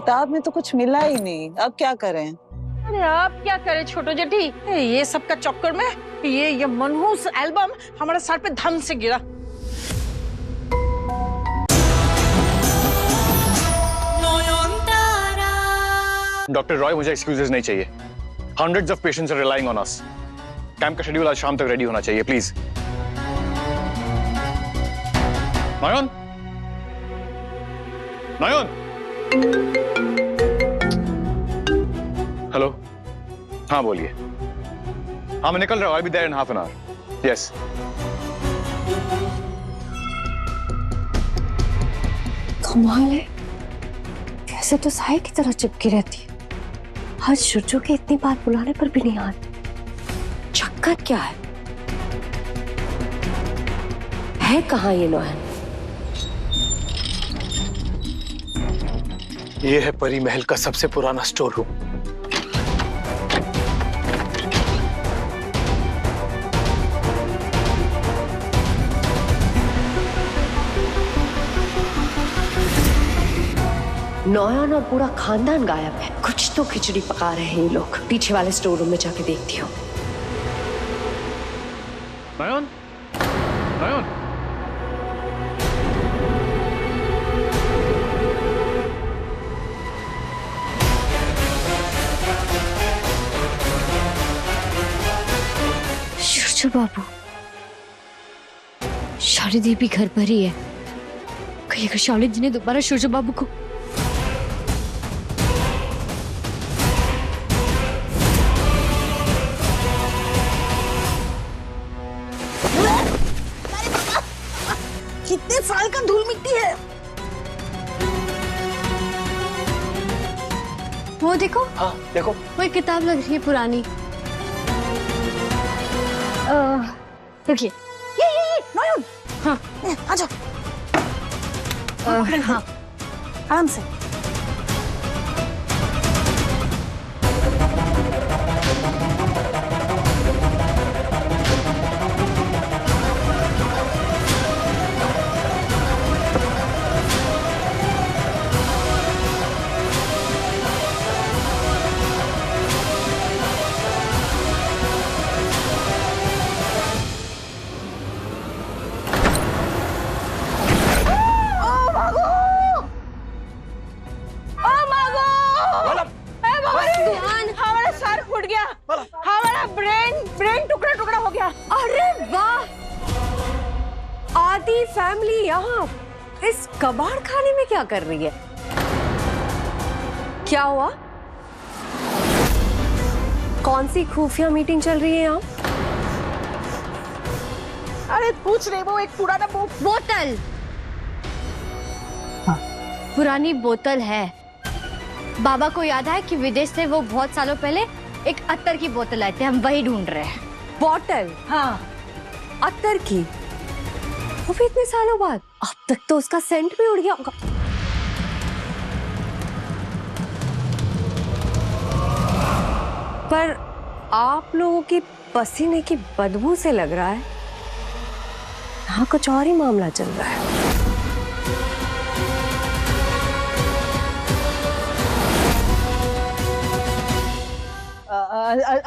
किताब में तो कुछ मिला ही नहीं, अब क्या करें? अरे आप क्या करें छोटो जेठी, ये सब का चक्कर में ये मनहूस एल्बम हमारे सर पे धम से गिरा। डॉक्टर रॉय, मुझे एक्सक्यूजेस नहीं चाहिए। Hundreds of patients are relying on us. Camp का शेड्यूल आज शाम तक रेडी होना चाहिए, प्लीज। नयन, नयन, हेलो, हाँ बोलिए। हाँ मैं निकल रहा हूँ, I be there in half an hour. Yes. कमाल है, कैसे तो साए की तरह चिपकी रहती है। आज शुरजो के इतनी बार बुलाने पर भी नहीं आती। चक्कर क्या है कहाँ ये नौहन? ये है परी महल का सबसे पुराना स्टोर रूम। नौयन और पूरा खानदान गायब है। कुछ तो खिचड़ी पका रहे हैं ये लोग। पीछे वाले स्टोर रूम में जाके देखती हूँ। नयन, नयन, शुरजो बाबू, शालिनी दी भी घर पर ही है। कहीं अगर शालिनी दी ने दोबारा शुरजो बाबू को कितने साल का धूल मिट्टी है। वो देखो, हाँ देखो, वो एक किताब लग रही है पुरानी। रुकिए, ये नयन, हाँ आजा। हाँ आराम से। हमारा सर फूट गया, हमारा ब्रेन टुकड़ा टुकड़ा हो गया। अरे वाह, आदि फैमिली यहाँ इस कबाड़ खाने में क्या कर रही है? क्या हुआ? कौन सी खुफिया मीटिंग चल रही है यहाँ? अरे पूछ रहे, वो एक पुराना बोतल। हाँ। पुरानी बोतल है। बाबा को याद है कि विदेश से वो बहुत सालों पहले एक अत्तर की बोतल लाए थे, हम वही ढूंढ रहे हैं। बोतल? हाँ, अत्तर की? वो भी इतने सालों बाद? अब तक तो उसका सेंट भी उड़ गया होगा। पर आप लोगों की पसीने की बदबू से लग रहा है यहाँ कुछ और ही मामला चल रहा है।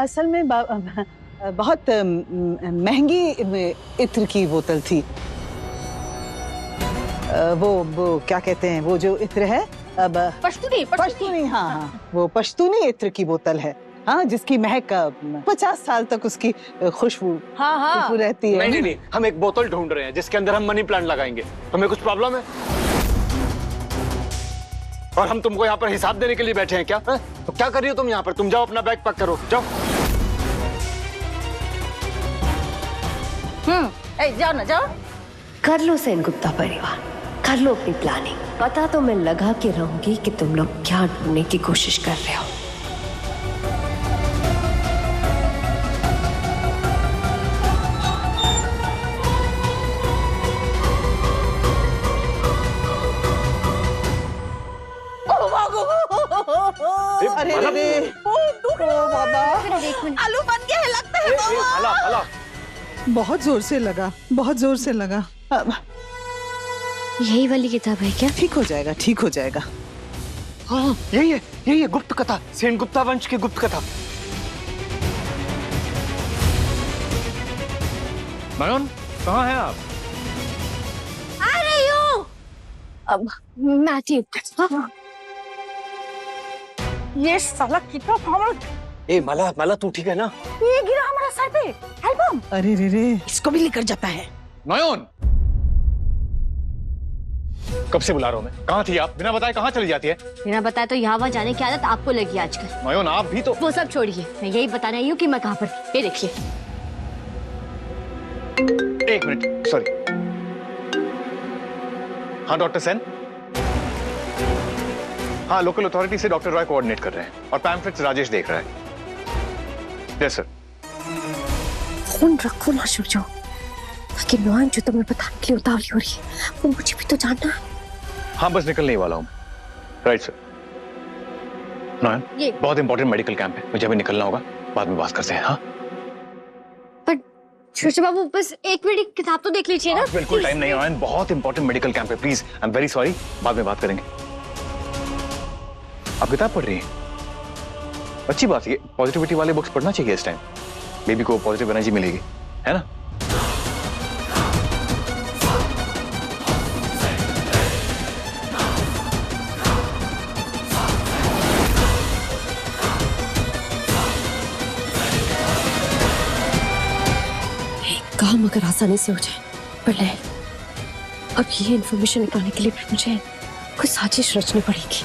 असल में बहुत महंगी इत्र की बोतल थी। वो क्या कहते हैं, वो जो इत्र है, अब पश्तूनी, हाँ हाँ, वो पश्तूनी इत्र की बोतल है। हाँ, जिसकी महक 50 साल तक उसकी खुशबू हाँ रहती है। नहीं नहीं, हम एक बोतल ढूंढ रहे हैं जिसके अंदर हम मनी प्लांट लगाएंगे। तुम्हें कुछ प्रॉब्लम है? और हम तुमको यहाँ पर हिसाब देने के लिए बैठे हैं क्या? तो क्या कर रही हो तुम यहाँ पर? तुम जाओ, अपना बैग पैक करो, जाओ। जाओ ना, जाओ। कर लो सेनगुप्ता परिवार, कर लो अपनी प्लानिंग। पता तो मैं लगा के रहूंगी कि तुम लोग क्या ढूंढने की कोशिश कर रहे हो। अरे बाबा, आलू बन गया है लगता है बाबा। बहुत जोर से लगा, बहुत जोर से लगा। यही वाली किताब है क्या? ठीक हो जाएगा, ठीक हो जाएगा। हाँ यही है गुप्त कथा, सेन गुप्ता वंश की गुप्त कथा। नयन, कहाँ हैं आप? आ रही हूँ। अब मैं आती हूँ। ये साला कितना पागल। ए माला तू ठीक है ना? ये गिरा हमारे सर पे एल्बम। अरे रे इसको भी लेकर जाता है। नयन, कब से बुला रहा हूँ मैं? कहाँ थी आप? बिना बताए कहाँ चली जाती है? बिना बताए तो यहाँ वहाँ जाने की आदत आपको लगी आजकल। नयन, आप भी तो। वो सब छोड़िए, मैं यही बताना ही हूँ कि मैं कहाँ पर थी। ये देखिए। एक मिनट, सॉरी। हाँ डॉक्टर सेन। हाँ, लोकल अथॉरिटी से डॉक्टर रॉय कोऑर्डिनेट कर रहे हैं और पैम्फलेट्स राजेश देख रहा है। Yes sir. फोन रखो ना सूरज, ताकि नॉन जो तुम्हें बताने के लिए उतावली हो रही है वो मुझे भी तो जानना है। हाँ, बस निकलने ही वाला हूँ। Right sir. नयन, ये बहुत इंपॉर्टेंट मेडिकल कैंप है, मुझे अभी निकलना होगा, बाद में बात करते हैं। हाँ सूरज बाबू, बस एक मिनट किताब तो देख लीजिए ना। बिल्कुल टाइम नहीं है नयन, बहुत इंपॉर्टेंट मेडिकल कैंप है, please. I am very sorry, बाद में बात करेंगे। आप किताब पढ़ रही हैं? अच्छी बात है, पॉजिटिविटी वाले बुक्स पढ़ना चाहिए इस टाइम। बेबी को पॉजिटिव एनर्जी मिलेगी, है ना? काम अगर आसानी से हो जाए, पर नहीं। अब ये इन्फॉर्मेशन निकालने के लिए मुझे कोई साजिश रचनी पड़ेगी।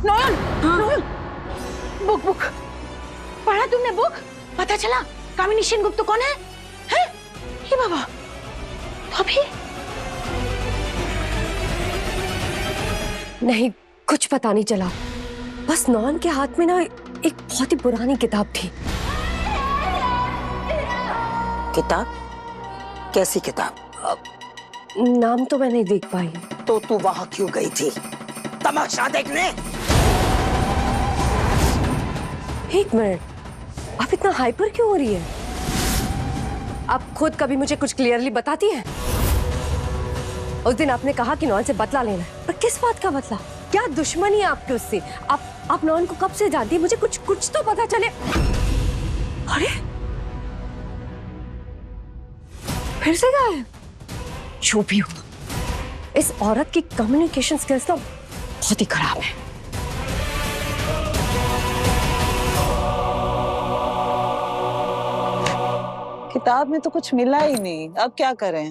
नयन, बुक पढ़ा तुमने बुक? पता चला कामिनी सेनगुप्त कौन है? हैं? ये बाबा, तो अभी नहीं, कुछ पता नहीं चला। बस नॉन के हाथ में ना एक बहुत ही पुरानी किताब थी। किताब? कैसी किताब? नाम तो मैं नहीं देख पाई। तो तू वहां क्यों गई थी? तमाशा देखने? एक मिनट, आप इतना हाइपर क्यों हो रही है? आप खुद कभी मुझे कुछ क्लियरली बताती हैं? उस दिन आपने कहा कि नॉन से बदला लेना है, पर किस बात का बदला? क्या दुश्मनी है आपकी उससे? आप नॉन को कब से जानती है? मुझे कुछ तो पता चले। अरे फिर से गायब। जो भी हो, इस औरत की कम्युनिकेशन स्किल्स तो बहुत ही खराब है। किताब में तो कुछ मिला ही नहीं, अब क्या करें?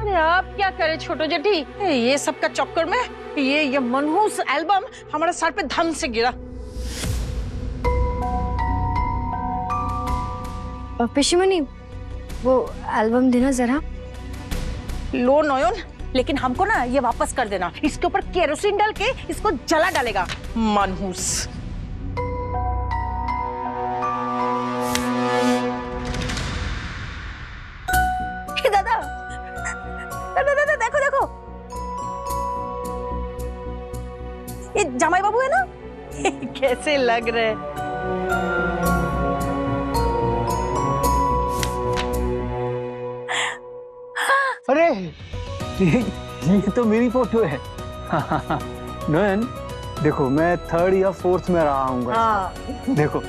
अरे आप क्या करें छोटो जेठी, ये सब का चक्कर में ये मनहूस एल्बम हमारे सर पे धम से गिरा। पिशिमनी, वो एल्बम देना जरा। लो नयन, लेकिन हमको ना ये वापस कर देना। इसके ऊपर केरोसिन डाल के इसको जला डालेगा मनहूस। दादा देखो ये जमाई बाबू है ना, कैसे लग रहे। अरे ये तो मेरी फोटो है। नयन देखो, मैं 3rd या 4th में रहा हूँ। हाँ। देखो।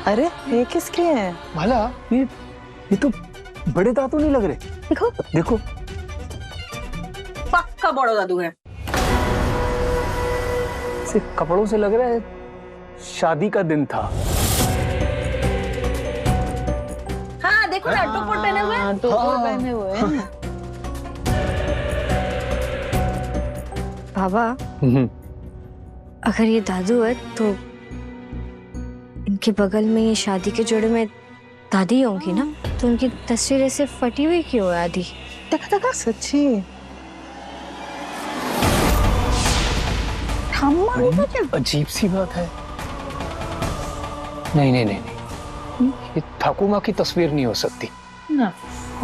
अरे ये किसके हैं? माला, ये तो बड़े दादू नहीं लग रहे। देखो देखो, पक्का बड़ो दादू है। सिर्फ कपड़ों से लग रहा है शादी का दिन था। हाँ देखो ना, टोपी पहने हुए हैं। टोपी पहने हुए हैं। बाबा, अगर ये दादू है तो इनके बगल में ये शादी के जोड़े में दादी होंगी ना, तो उनकी तस्वीर ऐसे फटी हुई क्यों है आधी? देखा सच्ची। अजीब सी बात है। नहीं, ये ठाकुमा की तस्वीर नहीं हो सकती ना।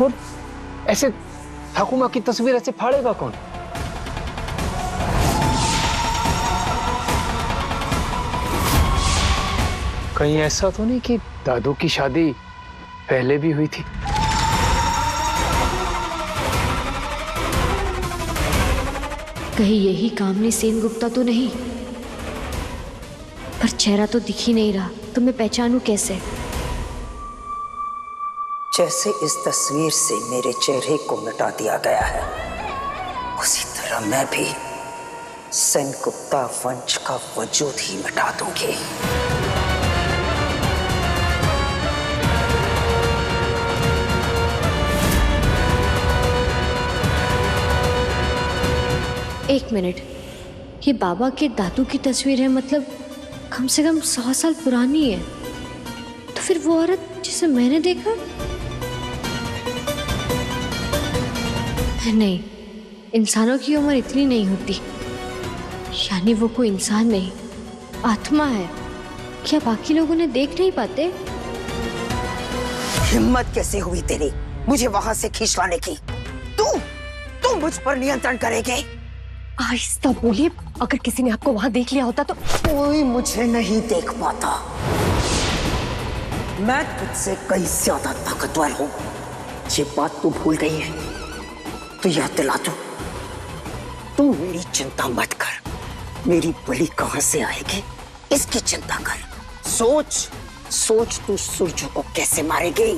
और ऐसे ठाकुमा की तस्वीर ऐसे फाड़ेगा कौन? कहीं ऐसा तो नहीं कि दादू की शादी पहले भी हुई थी? कहीं यही कामिनी सेनगुप्ता तो नहीं? पर चेहरा तो दिख ही नहीं रहा, तो मैं पहचानूं कैसे? जैसे इस तस्वीर से मेरे चेहरे को मिटा दिया गया है, उसी तरह मैं भी सेनगुप्ता वंश का वजूद ही मिटा दूंगी। एक मिनट, ये बाबा के दादू की तस्वीर है, मतलब कम से कम 100 साल पुरानी है। तो फिर वो औरत जिसे मैंने देखा? नहीं, इंसानों की उम्र इतनी नहीं होती। यानी वो कोई इंसान नहीं, आत्मा है। क्या बाकी लोग उन्हें देख नहीं पाते? हिम्मत कैसे हुई तेरी मुझे वहां से खींच लाने की? तू मुझ पर नियंत्रण करेगी? आहिस्ता बोलिए, अगर किसी ने आपको वहां देख लिया होता तो। कोई मुझे नहीं देख पाता। मैं तुझसे कहीं ज्यादा ताकतवर हूं। ये बात तू भूल गई है तो याद दिला दूं। तू मेरी चिंता मत कर, मेरी बलि कहां से आएगी इसकी चिंता कर। सोच तू सूरज को कैसे मारेगी।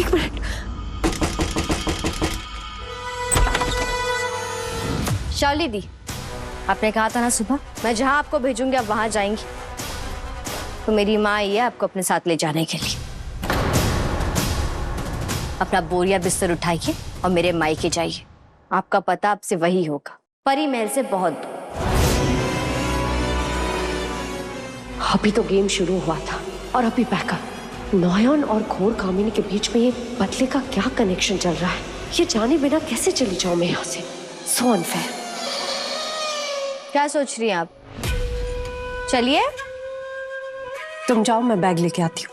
एक मिनट, शाली दी, आपने कहा था ना सुबह मैं जहां आपको भेजूंगी आप वहां जाएंगी। तो मेरी माँ आई है आपको अपने साथ ले जाने के लिए। अपना बोरिया बिस्तर उठाइए और मेरे मायके जाइए। आपका पता आपसे वही होगा, परी महल से बहुत दूर। अभी तो गेम शुरू हुआ था और अभी बैकअप। नयन और घोर कामिनी के बीच में ये बदले का क्या कनेक्शन चल रहा है, ये जाने बिना कैसे चली जाऊं मैं यहाँ से। So unfair. क्या सोच रही हैं आप? चलिए। तुम जाओ, मैं बैग लेके आती हूँ।